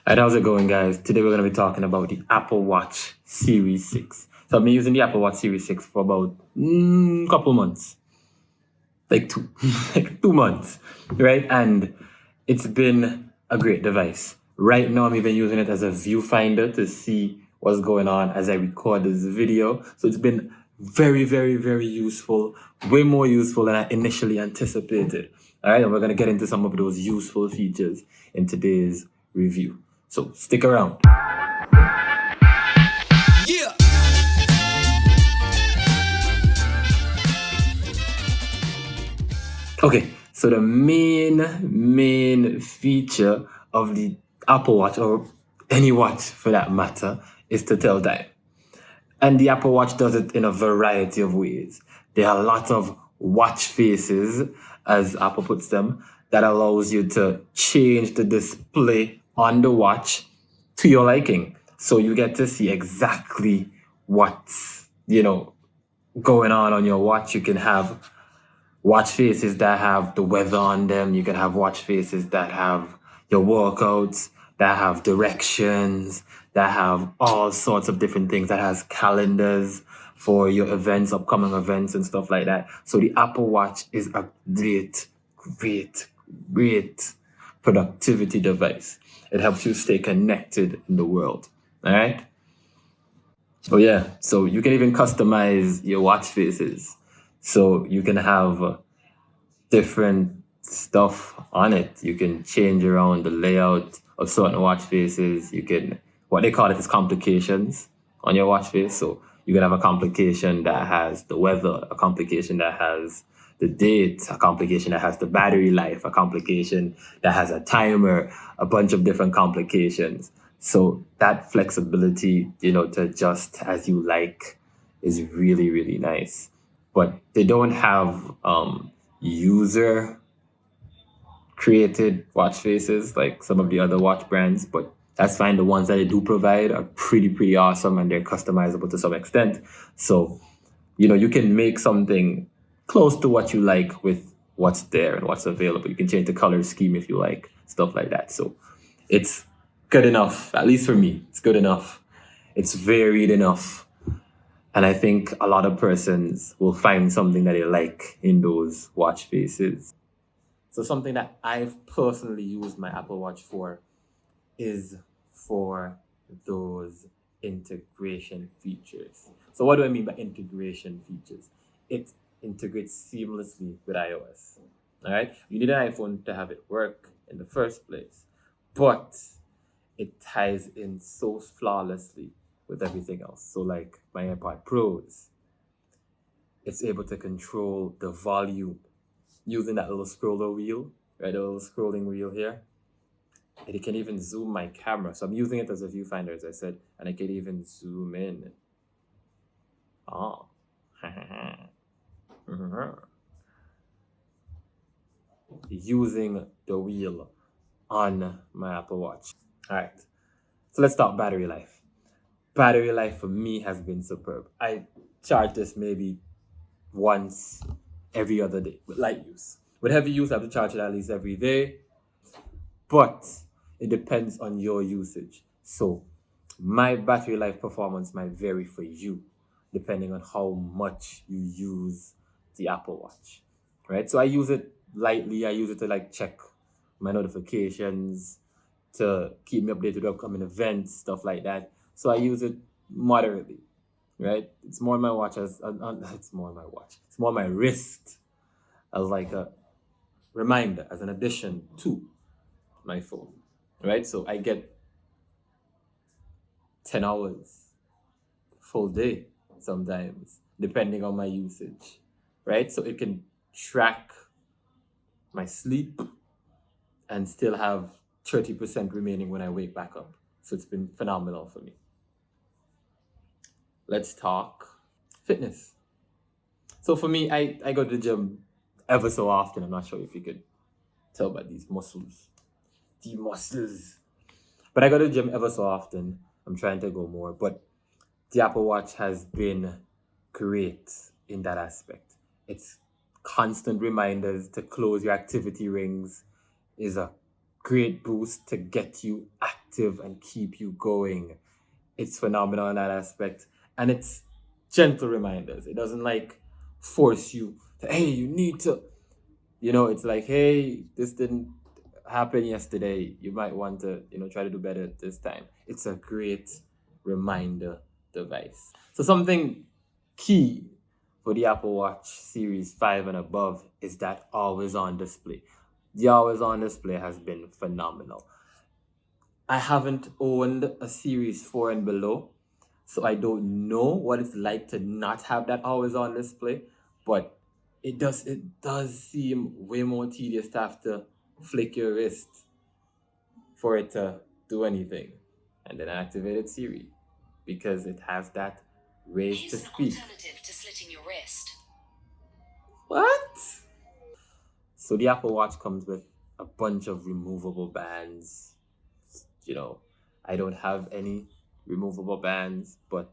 Alright, how's it going, guys? Today we're going to be talking about the Apple Watch Series 6. So I've been using the Apple Watch Series 6 for about couple months, like two, like 2 months, right? And it's been a great device. Right now, I'm even using it as a viewfinder to see what's going on as I record this video. So it's been very, very, very useful, way more useful than I initially anticipated. All right, and we're going to get into some of those useful features in today's review. So stick around. Yeah. Okay, so the main feature of the Apple Watch, or any watch for that matter, is to tell time. And the Apple Watch does it in a variety of ways. There are a lot of watch faces, as Apple puts them, that allows you to change the display on the watch to your liking. So you get to see exactly what's, going on your watch. You can have watch faces that have the weather on them. You can have watch faces that have your workouts, that have directions, that have all sorts of different things, that has calendars for your events, upcoming events and stuff like that. So the Apple Watch is a great productivity device. It helps you stay connected in the world. All right. Oh yeah. So you can even customize your watch faces. So you can have different stuff on it. You can change around the layout of certain watch faces. You can, what they call it is complications on your watch face. So you can have a complication that has the weather, a complication that has the date, a complication that has the battery life, a complication that has a timer, a bunch of different complications. So that flexibility, to adjust as you like is really, really nice. But they don't have user created watch faces like some of the other watch brands, but that's fine. The ones that they do provide are pretty awesome, and they're customizable to some extent. So you can make something close to what you like with what's there and what's available. You can change the color scheme if you like, stuff like that. So it's good enough, at least for me. It's good enough. It's varied enough. And I think a lot of persons will find something that they like in those watch faces. So something that I've personally used my Apple Watch for is for those integration features. So what do I mean by integration features? It integrates seamlessly with iOS. All right. You need an iPhone to have it work in the first place, but it ties in so flawlessly with everything else. So like my AirPod Pros, it's able to control the volume using that little scroller wheel, right? A little scrolling wheel here. And it can even zoom my camera. So I'm using it as a viewfinder, as I said, and I can even zoom in. Oh. Using the wheel on my Apple Watch. All right. So let's talk battery life. Battery life for me has been superb. I charge this maybe once every other day with light use. With heavy use, I have to charge it at least every day. But it depends on your usage. So my battery life performance might vary for you depending on how much you use the Apple Watch, right? So I use it lightly. I use it to like check my notifications, to keep me updated with upcoming events, stuff like that. So I use it moderately, right? It's more on my watch it's more on my watch. It's more on my wrist as like a reminder, as an addition to my phone, right? So I get 10 hours, full day sometimes, depending on my usage, right? So it can track my sleep and still have 30% remaining when I wake back up. So it's been phenomenal for me. Let's talk fitness. So for me, I go to the gym ever so often. I'm not sure if you could tell by these muscles. The muscles. But I go to the gym ever so often. I'm trying to go more. But the Apple Watch has been great in that aspect. It's constant reminders to close your activity rings is a great boost to get you active and keep you going. It's phenomenal in that aspect. And it's gentle reminders. It doesn't like force you to, hey, you need to, it's like, hey, this didn't happen yesterday. You might want to, try to do better this time. It's a great reminder device. So something key for the Apple Watch Series 5 and above is that always on display. The always on display has been phenomenal. I haven't owned a Series 4 and below, so I don't know what it's like to not have that always on display, but it does seem way more tedious to have to flick your wrist for it to do anything. And then I activated Siri because it has that raise to Here's an speak. alternative to slitting your wrist. What? So the Apple Watch comes with a bunch of removable bands. You know, I don't have any removable bands, but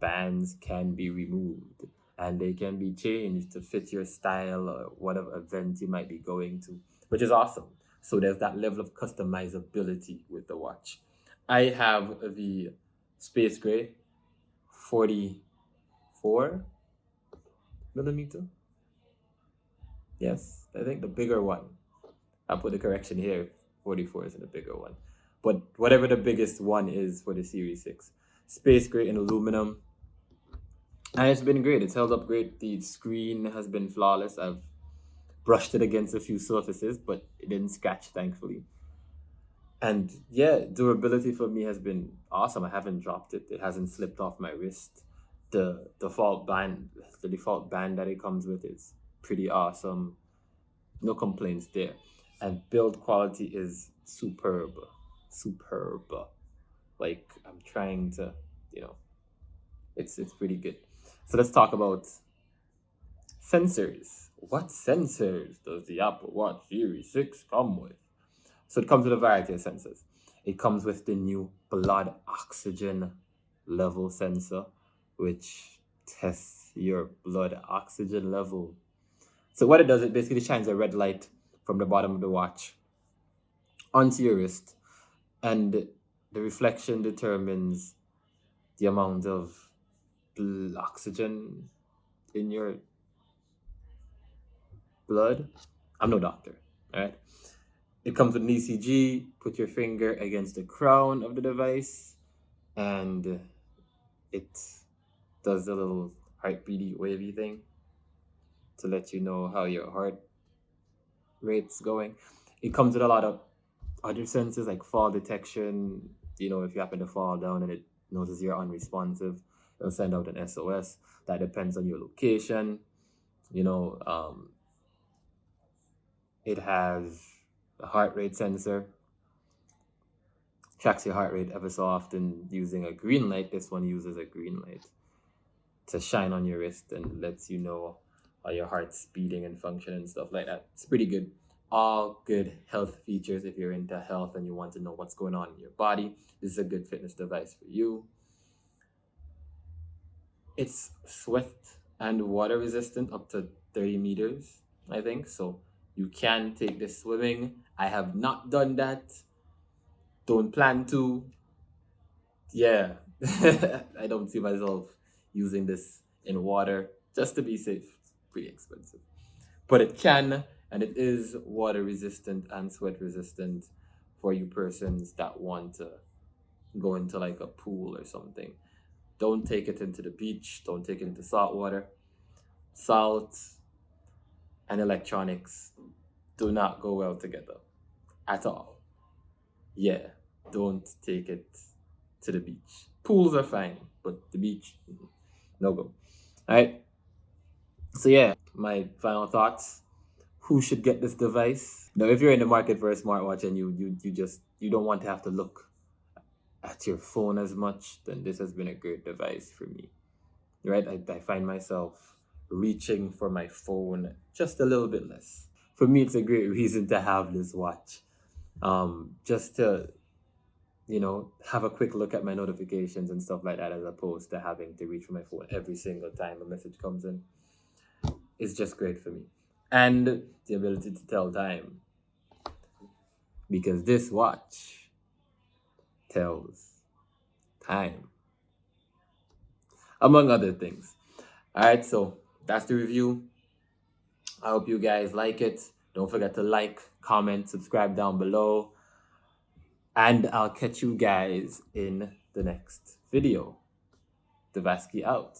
bands can be removed and they can be changed to fit your style or whatever event you might be going to, which is awesome. So there's that level of customizability with the watch. I have the Space Gray 44 millimeter. Yes, I think the bigger one. I'll put the correction here. 44 is the bigger one. But whatever the biggest one is for the Series 6. Space Gray in aluminum. And it's been great. It's held up great. The screen has been flawless. I've brushed it against a few surfaces, but it didn't scratch, thankfully. And yeah, durability for me has been awesome. I haven't dropped it. It hasn't slipped off my wrist. The default band that it comes with is pretty awesome. No complaints there. And build quality is superb. Superb. Like I'm trying to, you know, it's pretty good. So let's talk about sensors. What sensors does the Apple Watch Series 6 come with? So it comes with a variety of sensors. It comes with the new blood oxygen level sensor, which tests your blood oxygen level. So what it does, it basically shines a red light from the bottom of the watch onto your wrist, and the reflection determines the amount of oxygen in your blood. I'm no doctor, all right? It comes with an ECG. Put your finger against the crown of the device, and it does the little heartbeaty wavy thing to let you know how your heart rate's going. It comes with a lot of other sensors like fall detection. If you happen to fall down and it notices you're unresponsive, it'll send out an SOS. That depends on your location. You know, um, it has a heart rate sensor, tracks your heart rate ever so often using a green light. This one uses a green light to shine on your wrist and lets you know how your heart's beating and function and stuff like that. It's pretty good. All good health features if you're into health and you want to know what's going on in your body. This is a good fitness device for you. It's sweat and water resistant up to 30 meters, I think. So you can take this swimming. I have not done that. Don't plan to. Yeah, I don't see myself using this in water just to be safe. It's pretty expensive. But it can, and it is water resistant and sweat resistant for you persons that want to go into like a pool or something. Don't take it into the beach, don't take it into salt water. Salt and electronics do not go well together at all. Yeah, don't take it to the beach. Pools are fine, but the beach, no go. All right. So yeah, my final thoughts. Who should get this device? Now, if you're in the market for a smartwatch and you don't want to have to look at your phone as much, then this has been a great device for me. Right? I find myself reaching for my phone just a little bit less. For me, it's a great reason to have this watch. Just to have a quick look at my notifications and stuff like that, as opposed to having to reach for my phone every single time a message comes in. It's just great for me. And the ability to tell time. because this watch tells time, among other things. All right, so that's the review. I hope you guys like it. Don't forget to like, comment, subscribe down below, and I'll catch you guys in the next video. Davasky out.